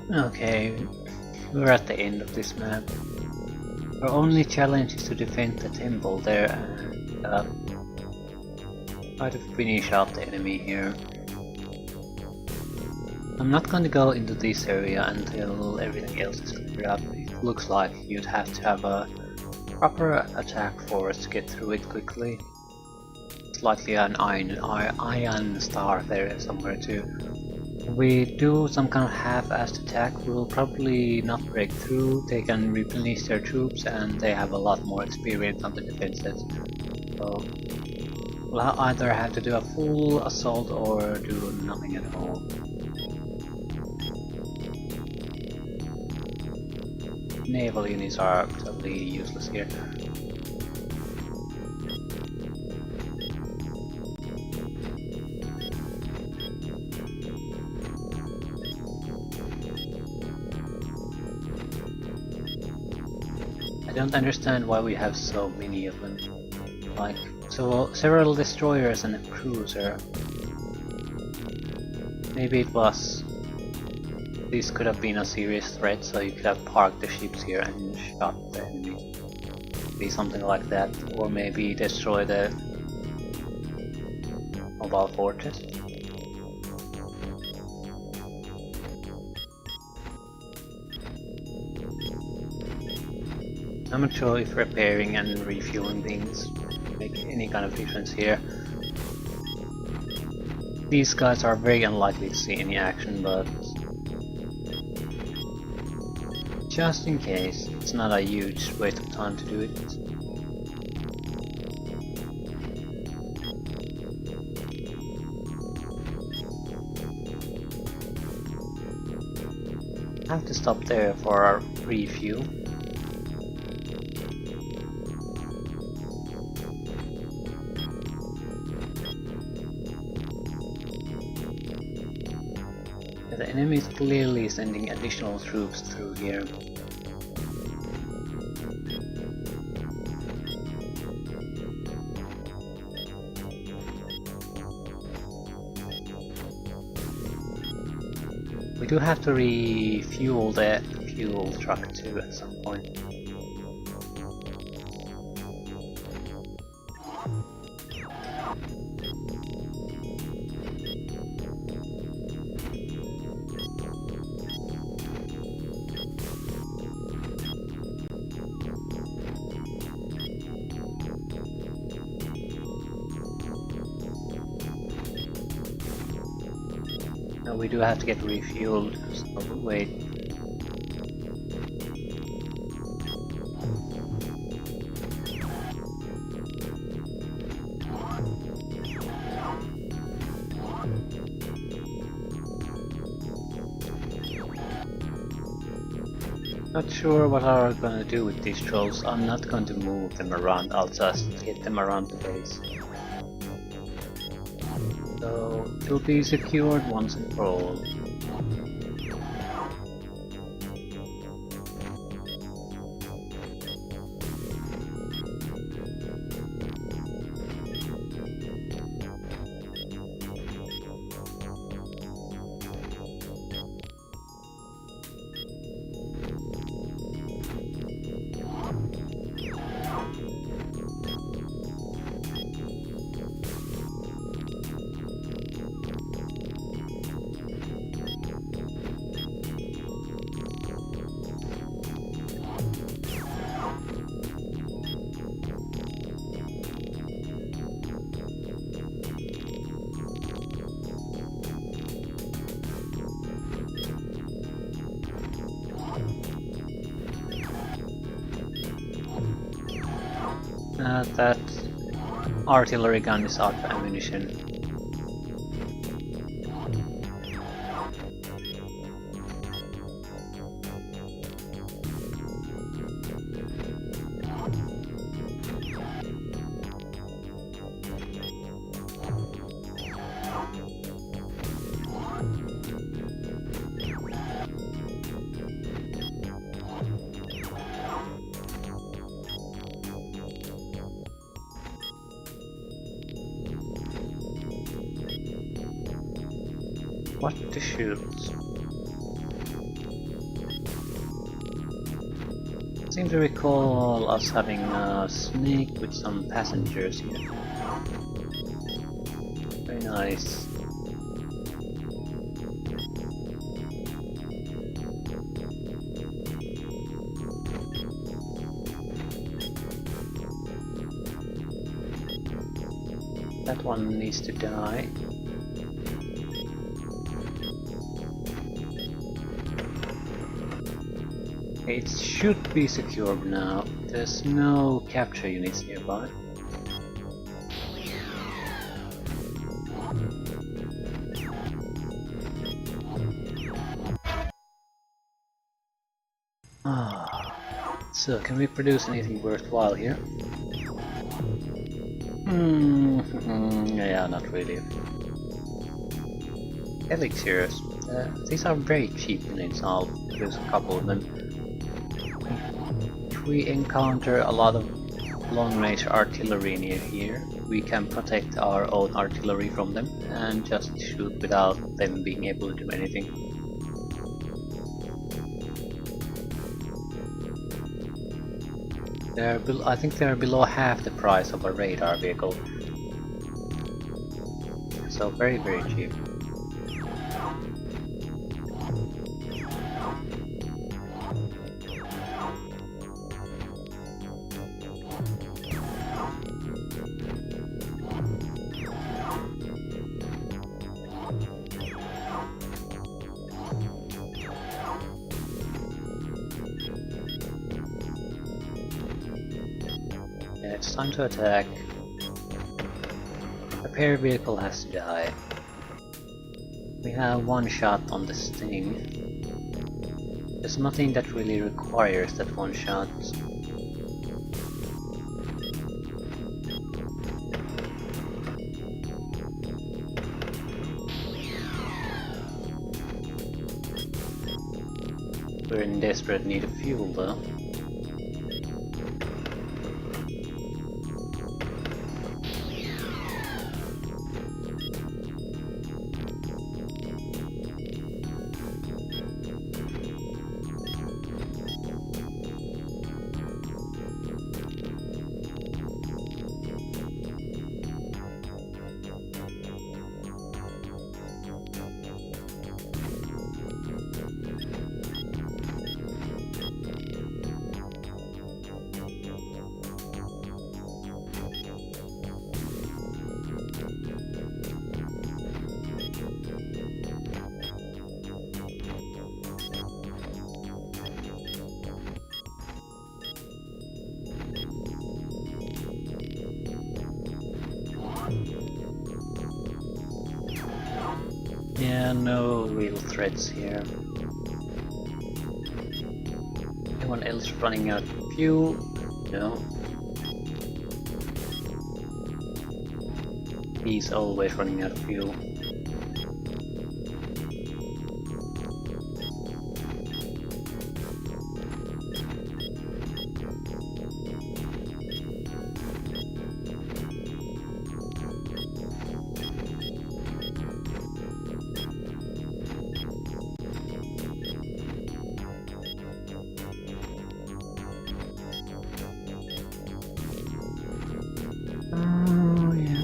Okay, we're at the end of this map. Our only challenge is to defend the temple there and try to finish out the enemy here. I'm not going to go into this area until everything else is cleared up. It looks like you'd have to have a proper attack force to get through it quickly. It's likely an iron star there somewhere too. If we do some kind of half-assed attack, we'll probably not break through. They can replenish their troops and they have a lot more experience on the defenses. So we'll either have to do a full assault or do nothing at all. Naval units are totally useless here. I don't understand why we have so many of them. Like, so several destroyers and a cruiser. Maybe it was... This could have been a serious threat, so you could have parked the ships here and shot the enemy. Be something like that, or maybe destroy the mobile fortress. I'm not sure if repairing and refueling things make any kind of difference here. These guys are very unlikely to see any action, but just in case, it's not a huge waste of time to do it. I have to stop there for our refuel. The enemy is clearly sending additional troops through here. We do have to refuel the fuel truck too at some point. We do have to get refueled, so wait. Not sure what I'm gonna do with these trolls. I'm not going to move them around, I'll just hit them around the base. So it will be secured once and for all. That artillery gun is out of ammunition. What to shoot? seem to recall us having a snake with some passengers here. Very nice. That one needs to die. It should be secured now. There's no capture units nearby. So, can we produce anything worthwhile here? Yeah, not really. Elixirs. These are very cheap units, I'll produce a couple of them. If we encounter a lot of long-range artillery near here, we can protect our own artillery from them and just shoot without them being able to do anything. I think they're below half the price of a radar vehicle. So very cheap. Yeah, it's time to attack. Repair vehicle has to die. We have one shot on this thing. There's nothing that really requires that one shot. We're in desperate need of fuel though. Yeah, no real threats here. Anyone else running out of fuel? No. He's always running out of fuel.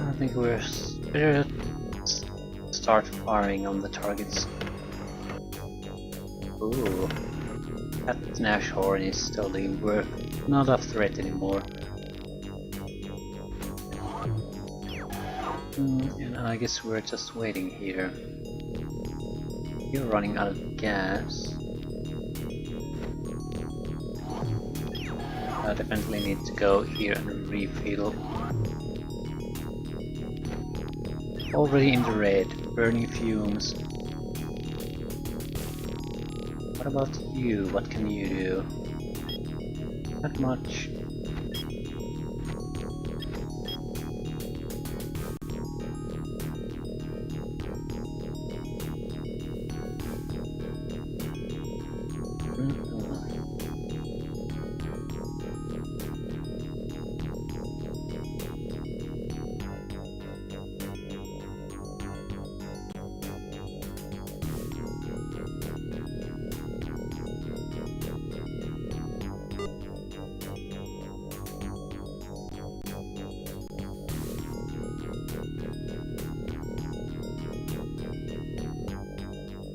I think we're better start firing on the targets. Ooh, that Nashorn is totally not a threat anymore. And I guess we're just waiting here. You're running out of gas. I definitely need to go here and refill. Already in the red, burning fumes. What about you? What can you do? Not much.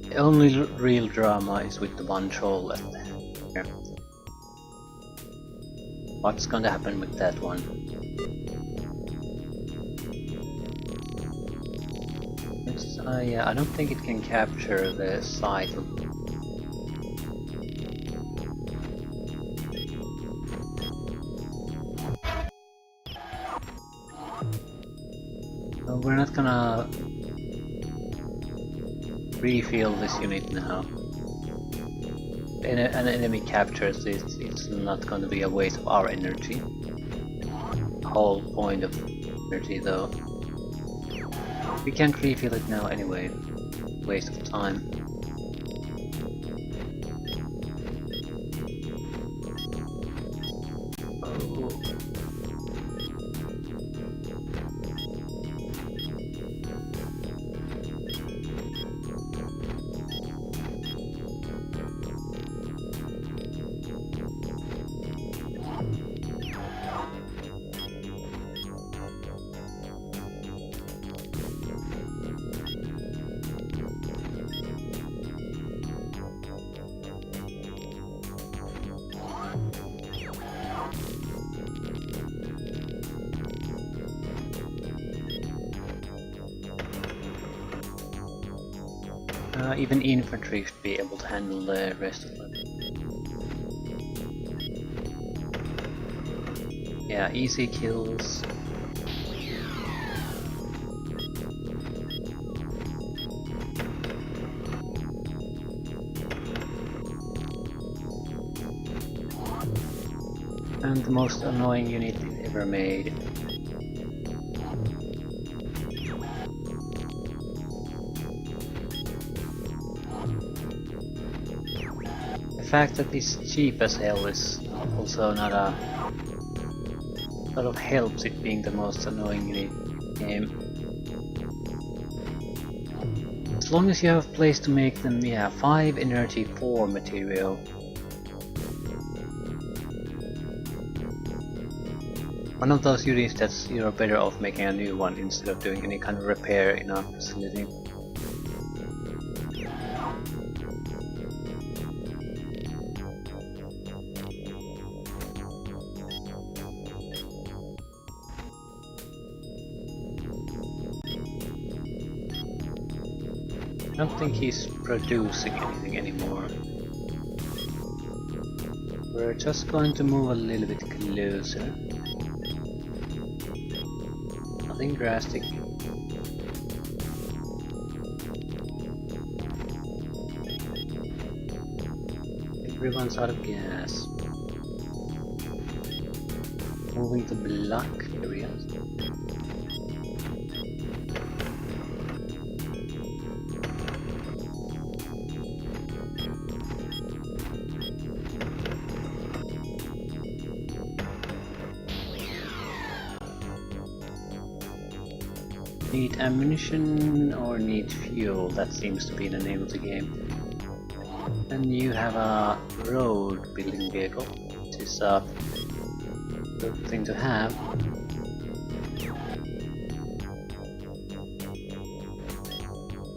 The only real drama is with the one troll left here. What's gonna happen with that one? I don't think it can capture the site of. We're not gonna refill this unit now. An enemy captures it, it's not going to be a waste of our energy. Whole point of energy though. We can't refill it now anyway. Waste of time. Oh. Even infantry should be able to handle the rest of it. Yeah, easy kills. And the most annoying unit ever made. The fact that it's cheap as hell is also not a sort of helps it being the most annoying unit in the game. As long as you have a place to make them, yeah, 5 energy 4 material. One of those units that's you're better off making a new one instead of doing any kind of repair in a facility. I don't think he's producing anything anymore. We're just going to move a little bit closer. Nothing drastic. Everyone's out of gas. Moving to block areas. Need ammunition or need fuel? That seems to be the name of the game. And you have a road building vehicle, which is a good thing to have.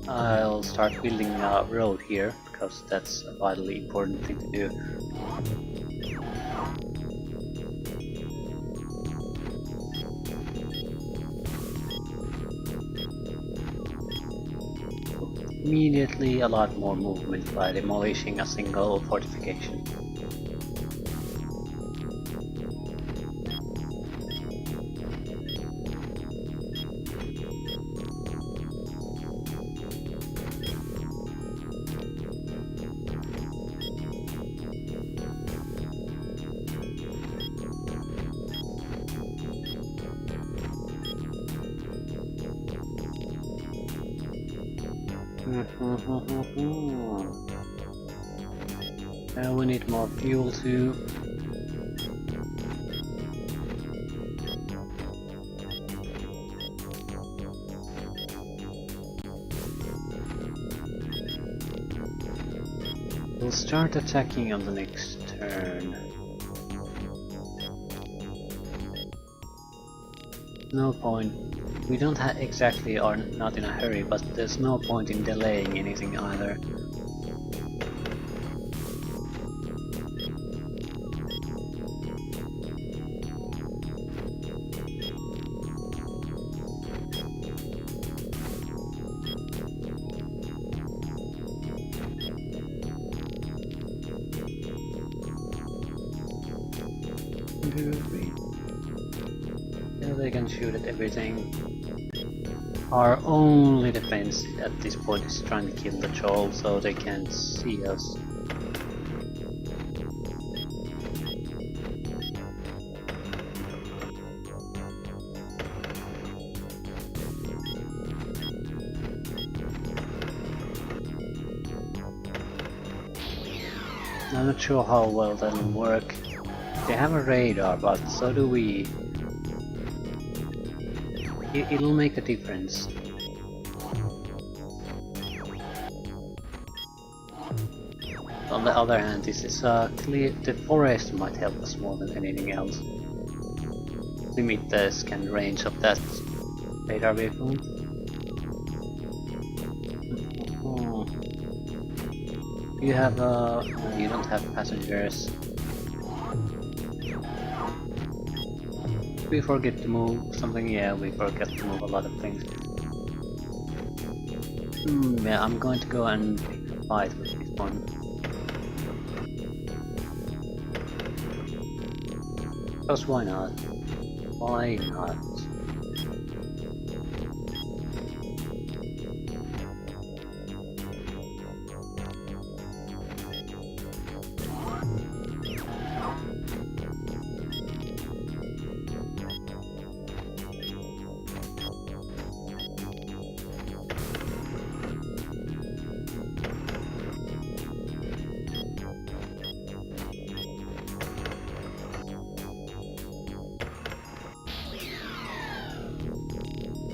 I'll start building a road here, because that's a vitally important thing to do. Immediately a lot more movement by demolishing a single fortification. And we need more fuel too. We'll start attacking on the next turn. No point We don't exactly are not in a hurry, but there's no point in delaying anything either. Yeah, they can shoot at everything. Our only defense at this point is trying to kill the troll so they can't see us. I'm not sure how well that'll work. They have a radar, but so do we. It'll make a difference. On the other hand, this is clear. The forest might help us more than anything else. Limit the scan range of that radar vehicle. You have no, you don't have passengers. We forget to move something. Yeah, we forget to move a lot of things. Yeah, I'm going to go and fight with this one. Because why not? Why not?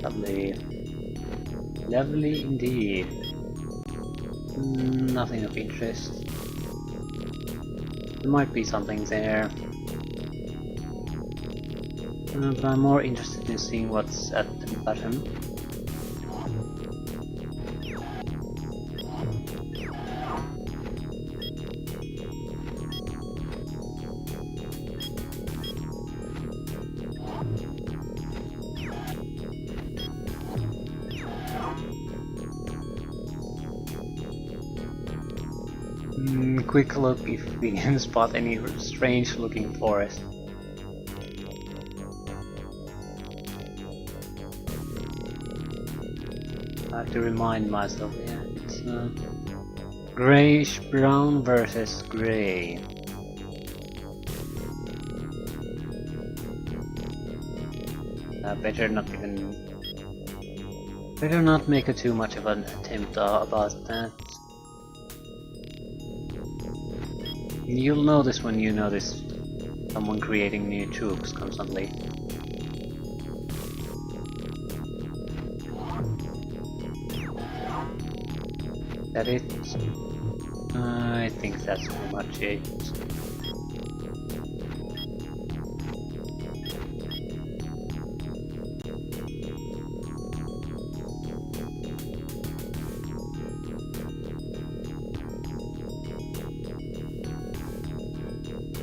Lovely. Lovely indeed. Nothing of interest. There might be something there. But I'm more interested in seeing what's at the bottom. Quick look if we can spot any strange looking forest. I have to remind myself, yeah, it's grayish brown versus grey. Better not make too much of an attempt about that. You'll notice when you notice someone creating new troops constantly. That it? I think that's pretty much it.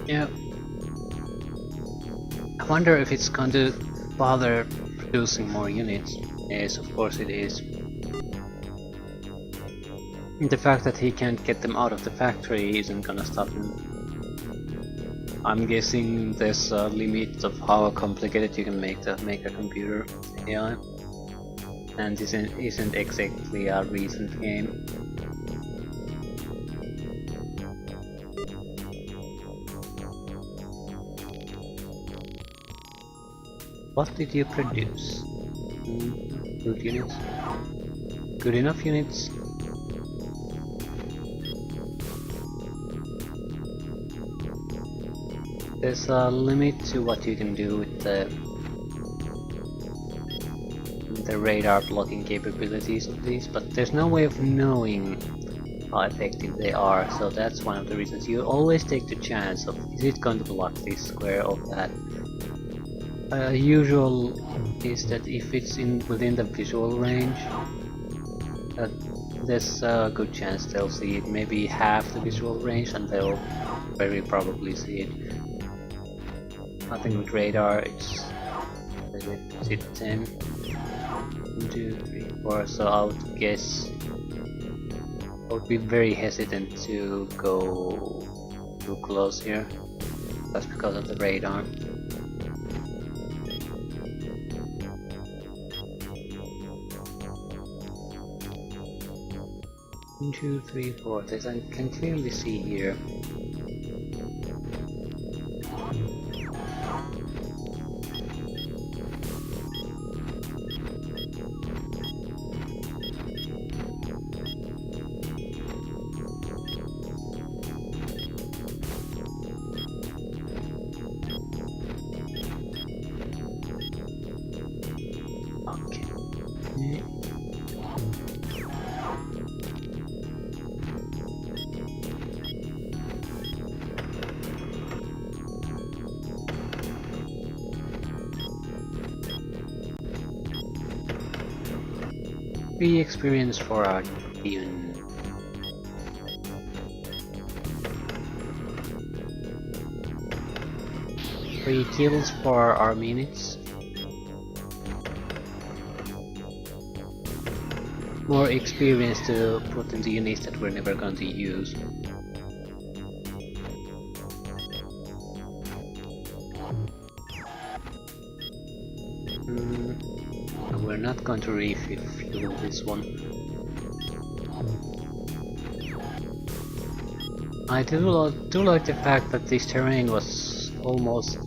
Yeah. I wonder if it's going to bother producing more units. Yes, of course it is. The fact that he can't get them out of the factory isn't gonna stop him. I'm guessing there's a limit of how complicated you can make a computer AI. And this isn't exactly a recent game. What did you produce? Good units? Good enough units? There's a limit to what you can do with the radar blocking capabilities of these, but there's no way of knowing how effective they are, so that's one of the reasons you always take the chance of, is it going to block this square or that? Usual is that if it's within the visual range, that there's a good chance they'll see it. Maybe half the visual range, and they'll very probably see it. I think with radar, it's 10, 1, 2, 3, 4. So I would guess I would be very hesitant to go too close here. That's because of the radar. 1, 2, 3, 4. This I can clearly see here. Okay. Free experience for our Dune. Free kills for our minutes. More experience to put in the units that we're never going to use. We're not going to refuel this one. I do like the fact that this terrain was almost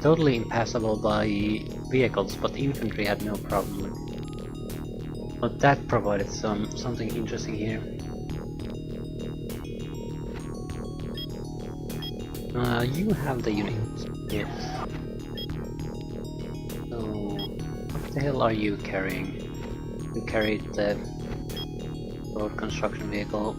totally impassable by vehicles, but infantry had no problem with it. But that provided something interesting here. You have the unit. Yes. So, what the hell are you carrying? You carried the road construction vehicle.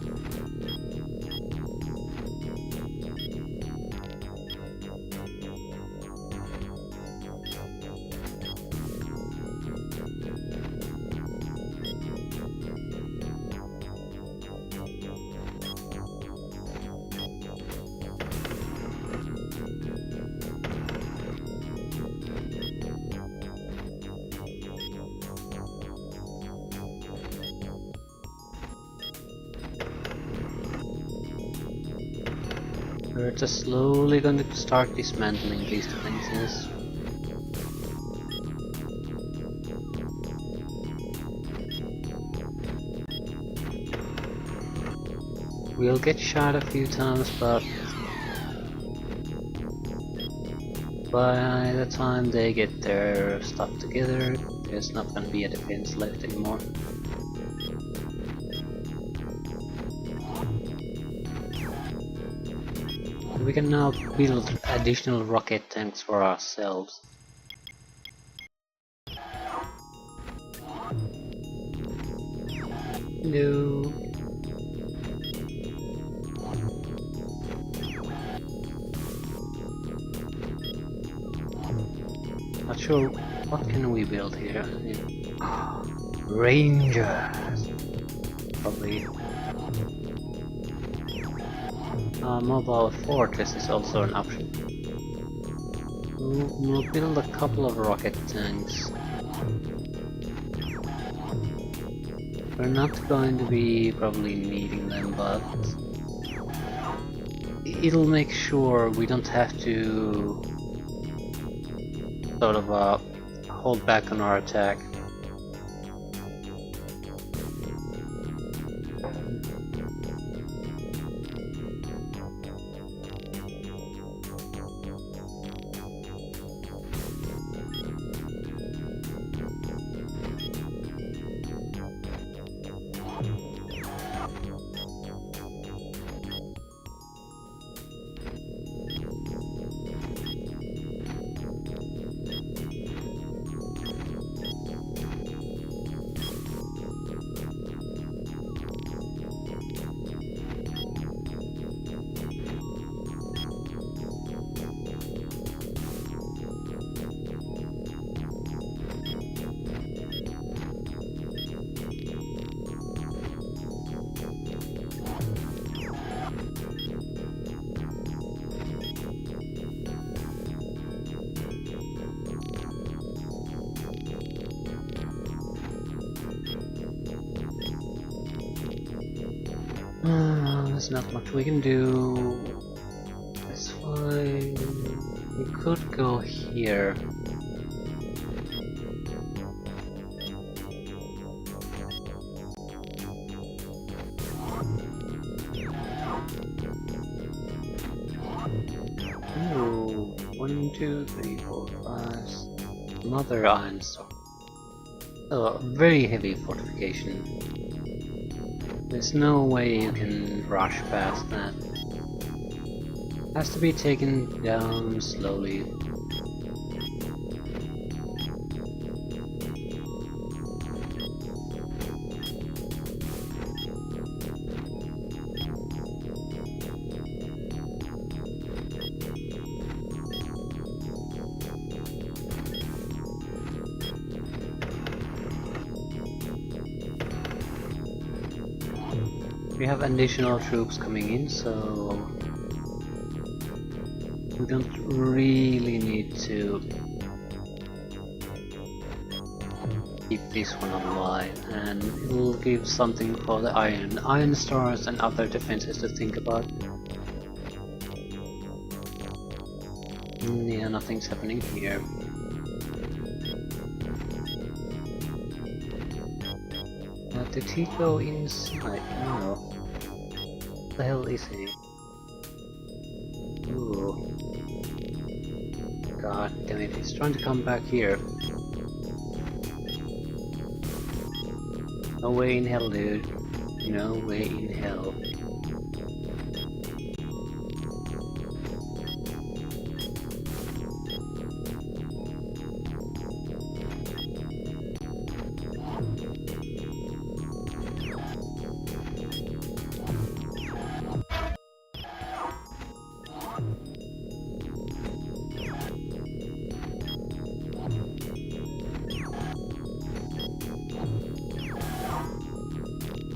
We're just slowly going to start dismantling these defenses. We'll get shot a few times, but by the time they get their stuff together, there's not going to be a defense left anymore. We can now build additional rocket tanks for ourselves. No. Not sure what can we build here. Rangers. Probably. Mobile fortress is also an option. We'll build a couple of rocket tanks. We're not going to be probably needing them, but it'll make sure we don't have to sort of hold back on our attack. There's not much we can do. It's fine. We could go here. Ooh, 1, 2, 3, 4, 5. Another iron sword. Oh, very heavy fortification. There's no way you can rush past that. Has to be taken down slowly. We have additional troops coming in, so we don't really need to keep this one alive, and it will give something for the iron stars and other defenses to think about. Yeah, nothing's happening here. Did he go inside? No. What the hell is he? Ooh. God damn it, he's trying to come back here. No way in hell, dude. No way in hell.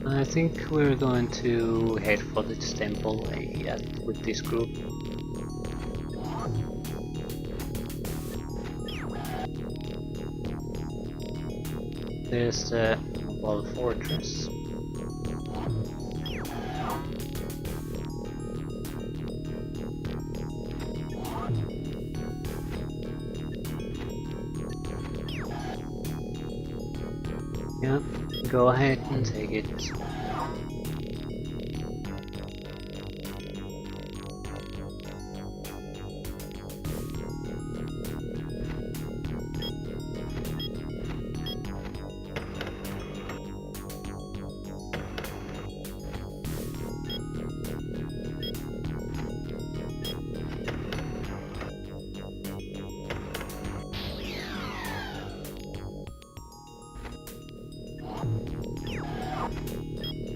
I think we're going to head for this temple with this group. There's the wall fortress. Yeah, go ahead and take it.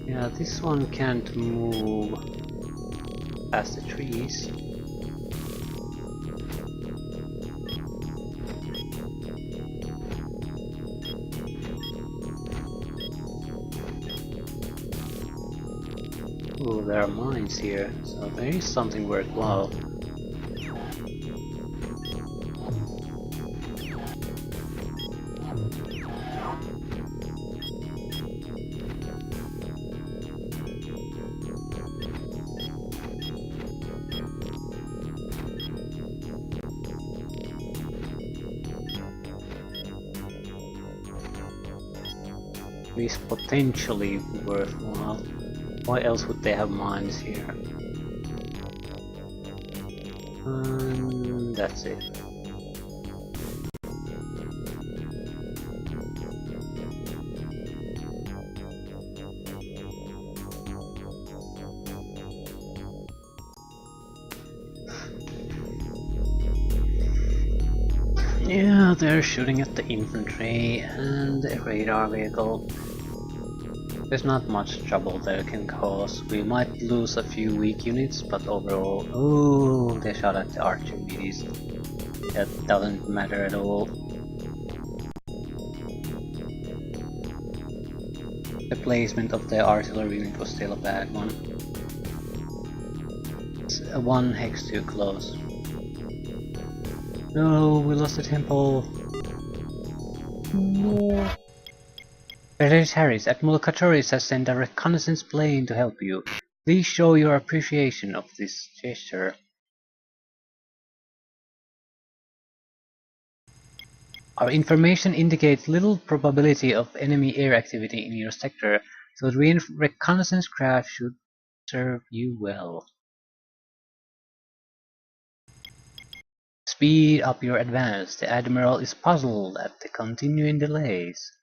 Yeah, this one can't move past the trees. Oh, there are mines here, so there is something worthwhile. Is potentially worthwhile. Why else would they have mines here? That's it. Yeah, they're shooting at the infantry and the radar vehicle. There's not much trouble they can cause. We might lose a few weak units, but overall... Ooh, they shot at the Archimedes. That doesn't matter at all. The placement of the artillery unit was still a bad one. It's one hex too close. No, we lost the temple. No. British Harris, Admiral Katoris has sent a reconnaissance plane to help you. Please show your appreciation of this gesture. Our information indicates little probability of enemy air activity in your sector, so the reconnaissance craft should serve you well. Speed up your advance. The Admiral is puzzled at the continuing delays.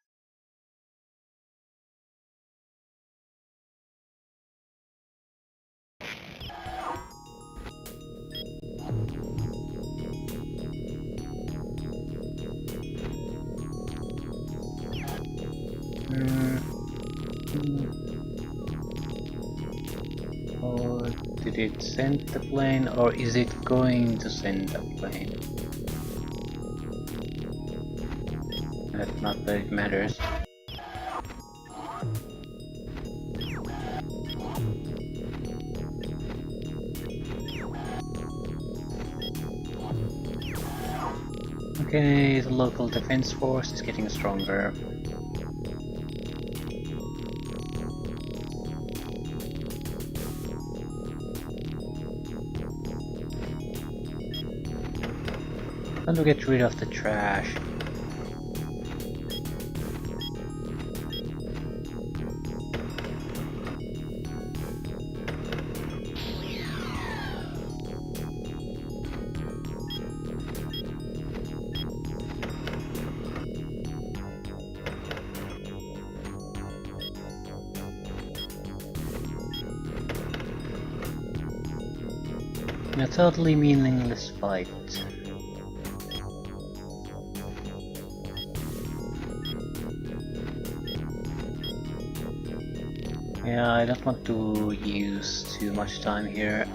Or did it send the plane, or is it going to send a plane? That's not that it matters. Okay, the local defense force is getting stronger. Time to get rid of the trash. In a totally meaningless fight. Yeah, I don't want to use too much time here.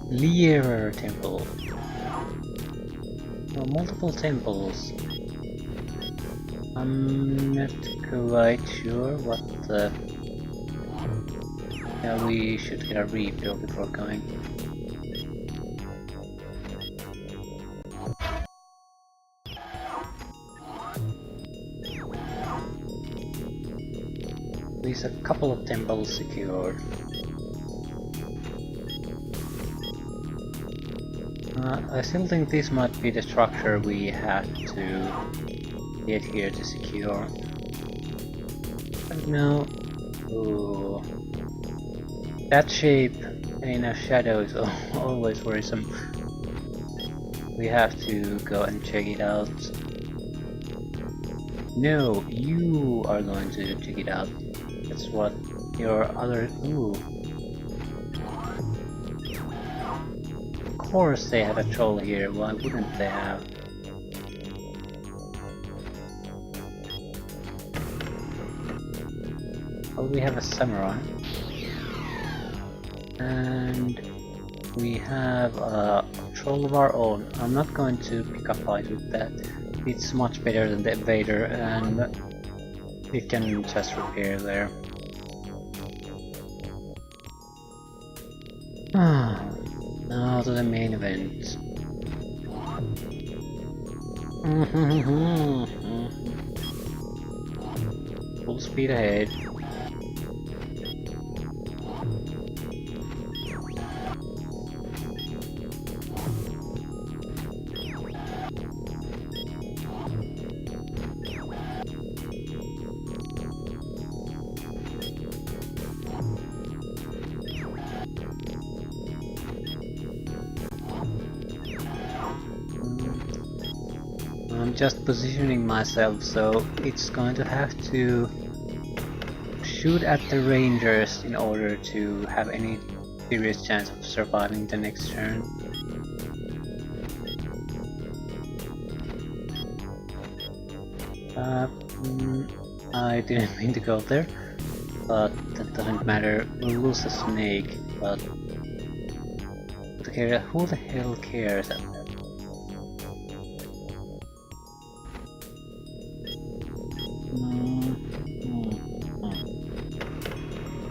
Lier Temple. Oh, multiple temples. I'm not quite sure what the... Yeah, we should get a refill before going. There's a couple of temples secured. I still think this might be the structure we had to get here to secure. But no. Ooh. That shape in a shadow is always worrisome. We have to go and check it out. No, you are going to check it out. That's what your other... Ooh. Of course they have a troll here, why wouldn't they have? Well, we have a samurai. And we have a troll of our own. I'm not going to pick a fight with that. It's much better than the invader, and it can just repair there. Now to the main event. Full speed ahead. I'm just positioning myself, so it's going to have to shoot at the rangers in order to have any serious chance of surviving the next turn. I didn't mean to go there. but that doesn't matter. We'll lose the snake, but who the hell cares at that?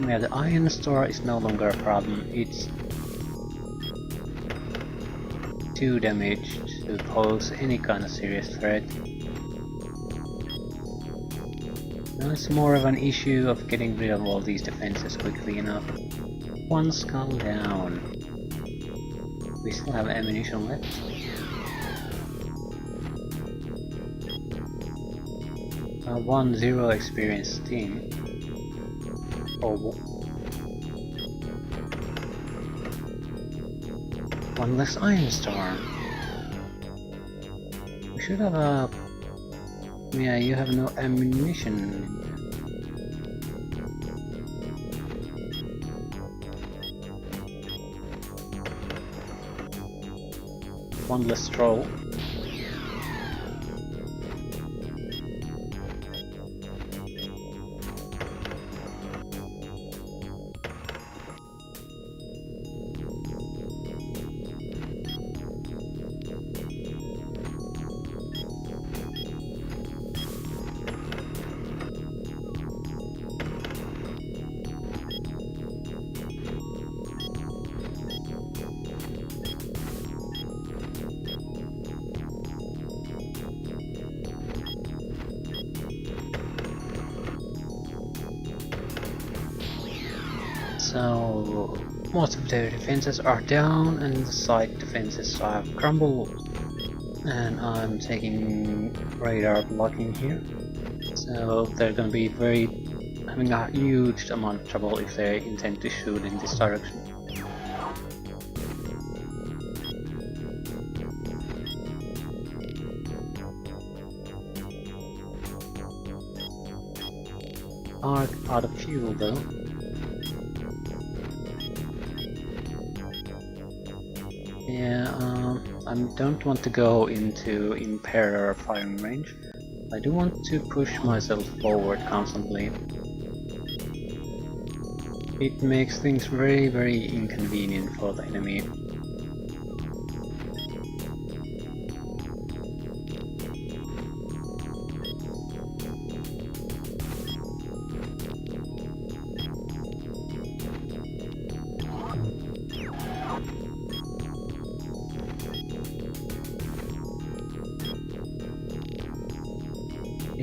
Yeah, the iron store is no longer a problem. It's too damaged to pose any kind of serious threat. Now it's more of an issue of getting rid of all these defenses quickly enough. One skull down. We still have ammunition left. A 1-0 experience team. Oh. One less Iron Storm. We should have a... Yeah, you have no ammunition. One less troll. So most of their defenses are down and the side defenses have crumbled. And I'm taking radar blocking here. So they're gonna be having a huge amount of trouble if they intend to shoot in this direction. Are out of fuel though. Yeah, I don't want to go into Imperator firing range. I do want to push myself forward constantly. It makes things very inconvenient for the enemy.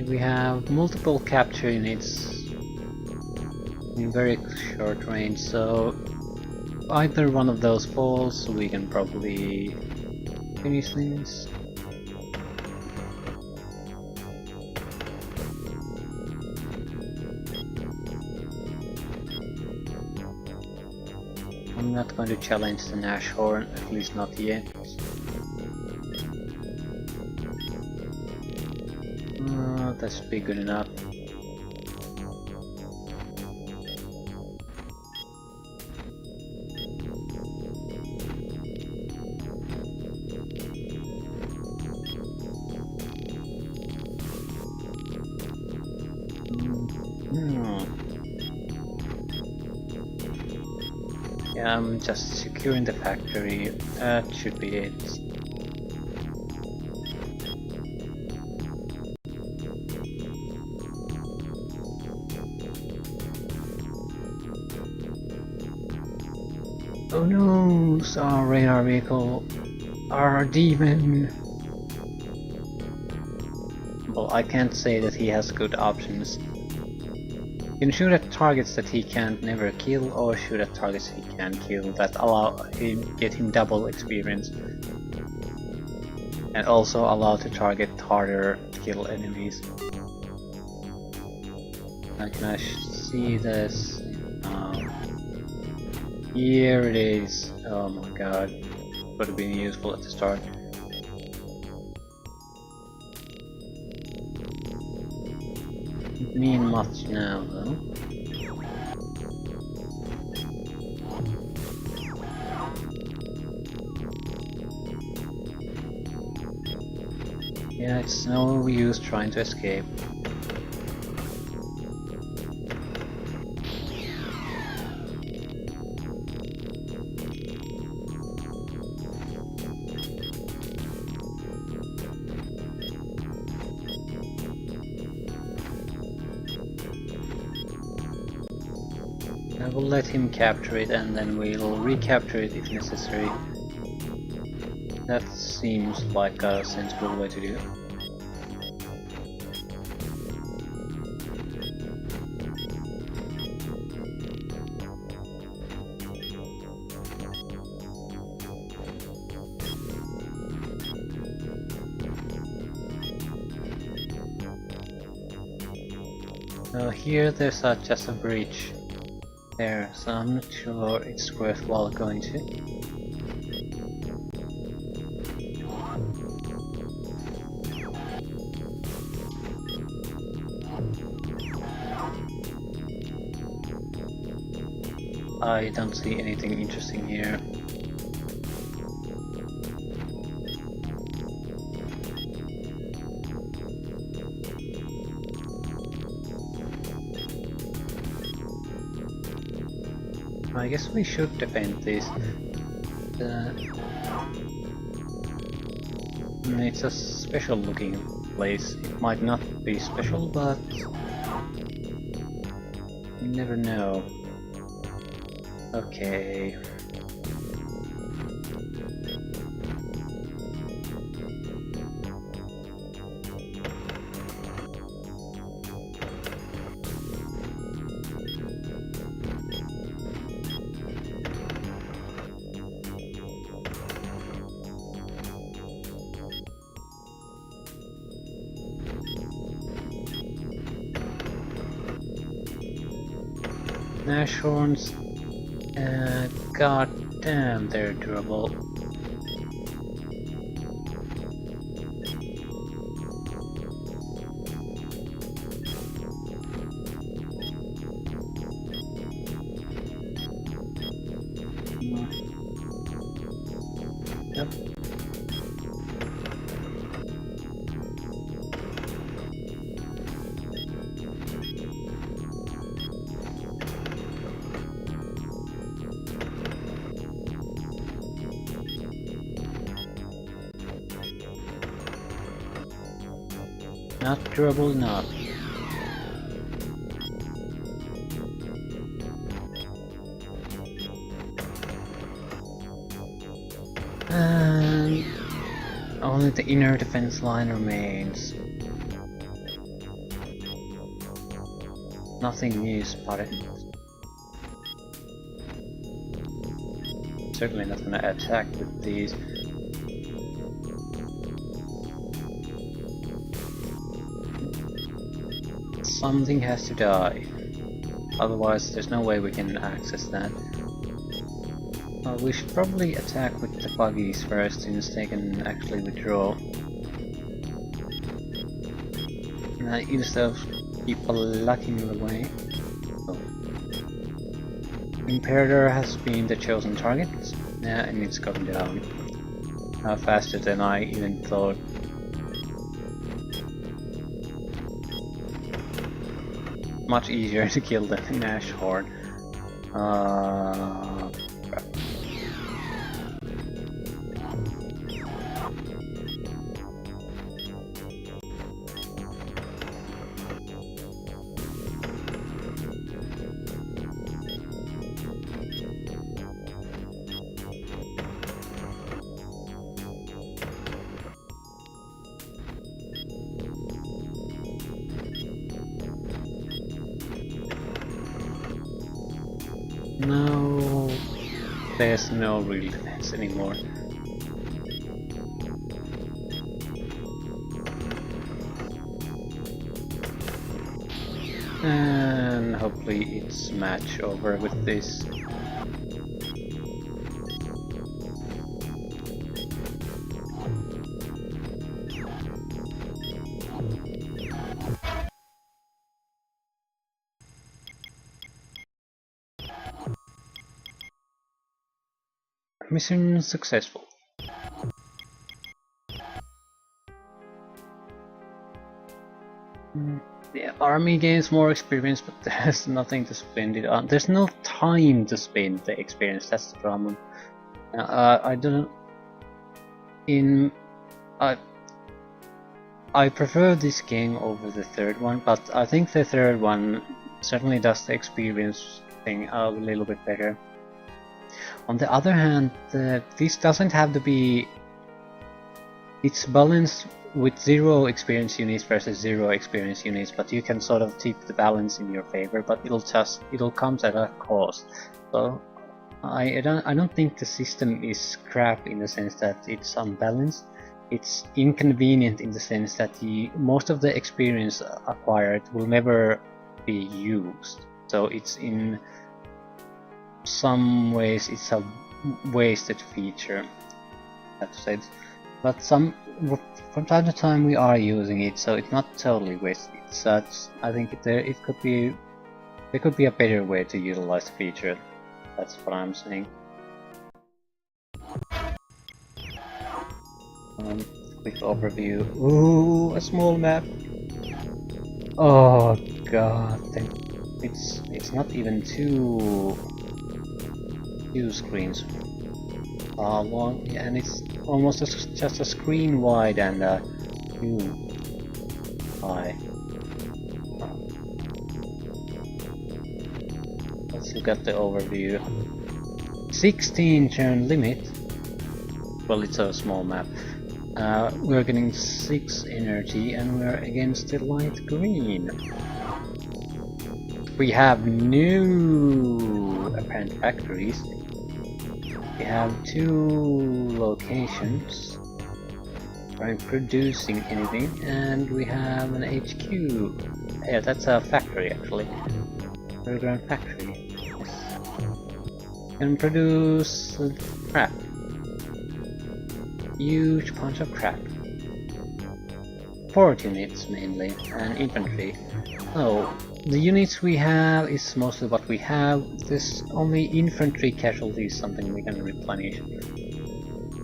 We have multiple capture units in very short range, so either one of those falls, we can probably finish things. I'm not going to challenge the Nashorn, at least not yet. That should be good enough. Yeah, I'm just securing the factory. That should be it. Oh no, our radar vehicle, our demon. Well, I can't say that he has good options. You can shoot at targets that he can't never kill, or shoot at targets he can kill that get him double experience. And also allow to target harder kill enemies. Can I see this? Here it is. Oh my god. Would have been useful at the start. Doesn't mean much now though. Yeah, it's no use trying to escape. I will let him capture it and then we'll recapture it if necessary. That seems like a sensible way to do it. Here there's just a bridge there, so I'm not sure it's worthwhile going to. I don't see anything interesting here. I guess we should defend this. It's a special looking place. It might not be special, but you never know. Okay. Nashorns, god damn, they're durable. Yep. Not durable enough. And only the inner defense line remains. Nothing new spotted. Certainly not gonna attack with these. Something has to die, otherwise there's no way we can access that. We should probably attack with the buggies first, since they can actually withdraw. Instead of people locking away. Oh. Imperator has been the chosen target, and it's gone down faster than I even thought. Much easier to kill than an Nashorn. Crap. No, there's no real defense anymore. And hopefully it's match over with this. Mission successful. The army gains more experience, but there's nothing to spend it on. There's no time to spend the experience, that's the problem. I don't... I prefer this game over the third one, but I think the third one certainly does the experience thing a little bit better. On the other hand, this doesn't have to be... It's balanced with 0 experience units versus 0 experience units, but you can sort of tip the balance in your favor, but it'll comes at a cost. So I don't think the system is crap in the sense that it's unbalanced. It's inconvenient in the sense that most of the experience acquired will never be used. So it's in some ways it's a wasted feature, that said. But from time to time we are using it, so it's not totally wasted. I think there could be a better way to utilize the feature. That's what I'm saying. Quick overview. Ooh, a small map. Oh god, it's not even two screens long, and it's almost just a screen wide and high. Let's look at the overview. 16 turn limit. Well, it's a small map. We're getting 6 energy and we're against the light green. We have new apparent factories. We have 2 locations. We're producing anything, and we have an HQ. Yeah, that's a factory actually. Underground factory. Yes. Can produce crap. Huge bunch of crap. Port units mainly, and infantry. Oh, the units we have is mostly what we have. This only infantry casualties, something we can replenish.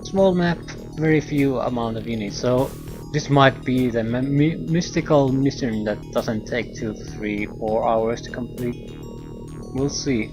Small map, very few amount of units, so this might be the mystical mission that doesn't take 2, 3, 4 hours to complete. We'll see.